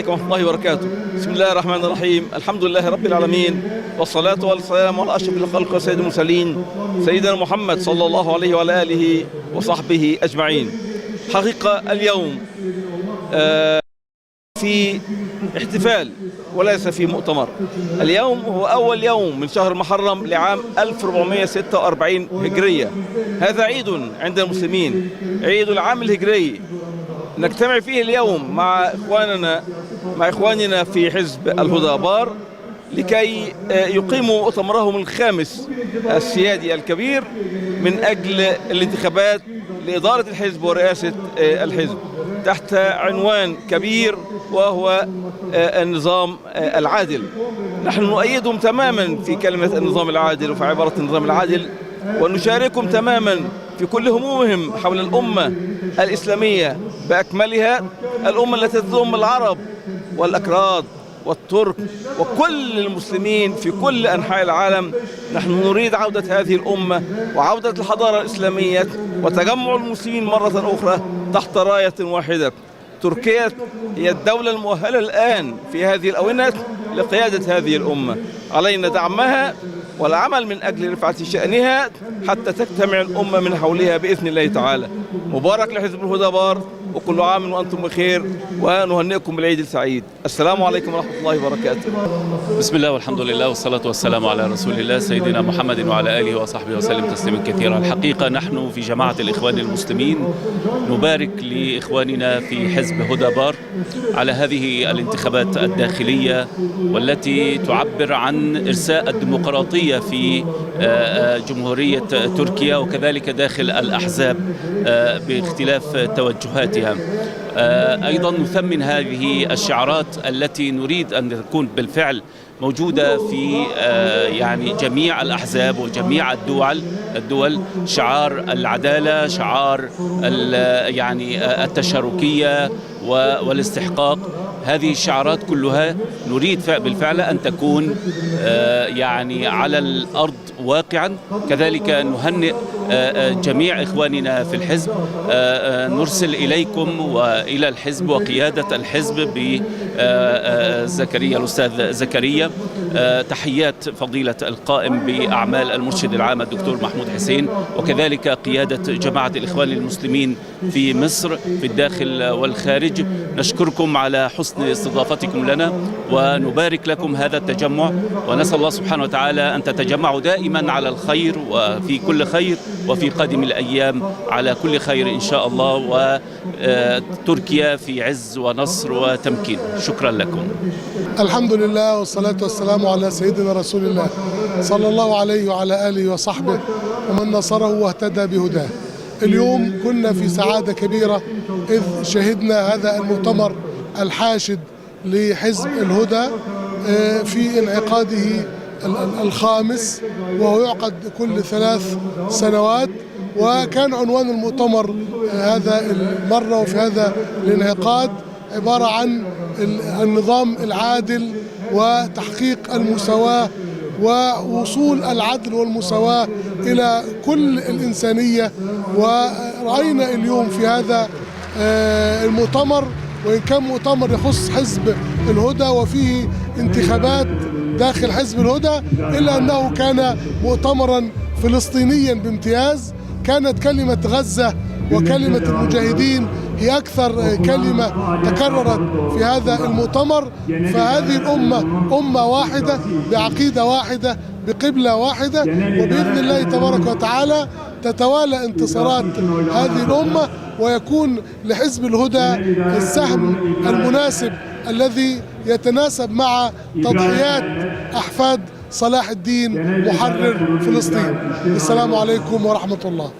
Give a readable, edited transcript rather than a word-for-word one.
عليكم ورحمة الله وبركاته. بسم الله الرحمن الرحيم. الحمد لله رب العالمين، والصلاة والسلام على أشرف الخلق وسيد المرسلين سيدنا محمد صلى الله عليه وعلى آله وصحبه أجمعين. حقيقة اليوم في احتفال وليس في مؤتمر. اليوم هو أول يوم من شهر محرم لعام 1446 هجرية. هذا عيد عند المسلمين، عيد العام الهجري. نجتمع فيه اليوم مع إخواننا في حزب الهدى بار لكي يقيموا مؤتمرهم الخامس السيادي الكبير من أجل الانتخابات لإدارة الحزب ورئاسة الحزب تحت عنوان كبير وهو النظام العادل. نحن نؤيدهم تماما في كلمة النظام العادل وفي عبارة النظام العادل، ونشاركهم تماما في كل همومهم حول الأمة الإسلامية بأكملها، الأمة التي تضم العرب والأكراد والترك وكل المسلمين في كل أنحاء العالم. نحن نريد عودة هذه الأمة وعودة الحضارة الإسلامية وتجمع المسلمين مرة أخرى تحت راية واحدة. تركيا هي الدولة المؤهلة الآن في هذه الآونة لقيادة هذه الأمة. علينا دعمها والعمل من أجل رفعة شأنها حتى تجتمع الأمة من حولها بإذن الله تعالى. مبارك لحزب الهدى بار، وكل عام وأنتم بخير، ونهنئكم بالعيد السعيد. السلام عليكم ورحمة الله وبركاته. بسم الله والحمد لله والصلاة والسلام على رسول الله سيدنا محمد وعلى آله وصحبه وسلم تسليما كثيرا. الحقيقة نحن في جماعة الإخوان المسلمين نبارك لإخواننا في حزب هدى بار على هذه الانتخابات الداخلية والتي تعبر عن إرساء الديمقراطية في جمهورية تركيا وكذلك داخل الأحزاب باختلاف توجهاتها. أيضا نثمن هذه الشعارات التي نريد أن تكون بالفعل موجودة في يعني جميع الأحزاب وجميع الدول. شعار العدالة، شعار يعني التشاركية والاستحقاق. هذه الشعارات كلها نريد بالفعل أن تكون يعني على الأرض واقعا. كذلك نهنئ جميع إخواننا في الحزب. نرسل إليكم وإلى الحزب وقيادة الحزب بزكريا الأستاذ زكريا تحيات فضيلة القائم بأعمال المرشد العام الدكتور محمود حسين، وكذلك قيادة جماعة الإخوان المسلمين في مصر في الداخل والخارج. نشكركم على حسن استضافتكم لنا ونبارك لكم هذا التجمع، ونسأل الله سبحانه وتعالى أن تتجمعوا دائما على الخير وفي كل خير وفي قادم الأيام على كل خير إن شاء الله، وتركيا في عز ونصر وتمكين. شكرا لكم. الحمد لله والصلاة والسلام على سيدنا رسول الله صلى الله عليه وعلى آله وصحبه ومن نصره واهتدى بهداه. اليوم كنا في سعادة كبيرة إذ شهدنا هذا المؤتمر الحاشد لحزب الهدى في انعقاده الخامس، وهو يعقد كل 3 سنوات. وكان عنوان المؤتمر هذا المرة وفي هذا الانعقاد عبارة عن النظام العادل وتحقيق المساواة ووصول العدل والمساواة إلى كل الإنسانية. ورأينا اليوم في هذا المؤتمر، وإن كان مؤتمر يخص حزب الهدى وفيه انتخابات داخل حزب الهدى، إلا أنه كان مؤتمرا فلسطينيا بامتياز. كانت كلمة غزة وكلمة المجاهدين هي أكثر كلمة تكررت في هذا المؤتمر. فهذه الأمة أمة واحدة بعقيدة واحدة بقبلة واحدة، وبإذن الله تبارك وتعالى تتوالى انتصارات هذه الأمة، ويكون لحزب الهدى السهم المناسب الذي يتناسب مع تضحيات أحفاد صلاح الدين محرر فلسطين. السلام عليكم ورحمة الله.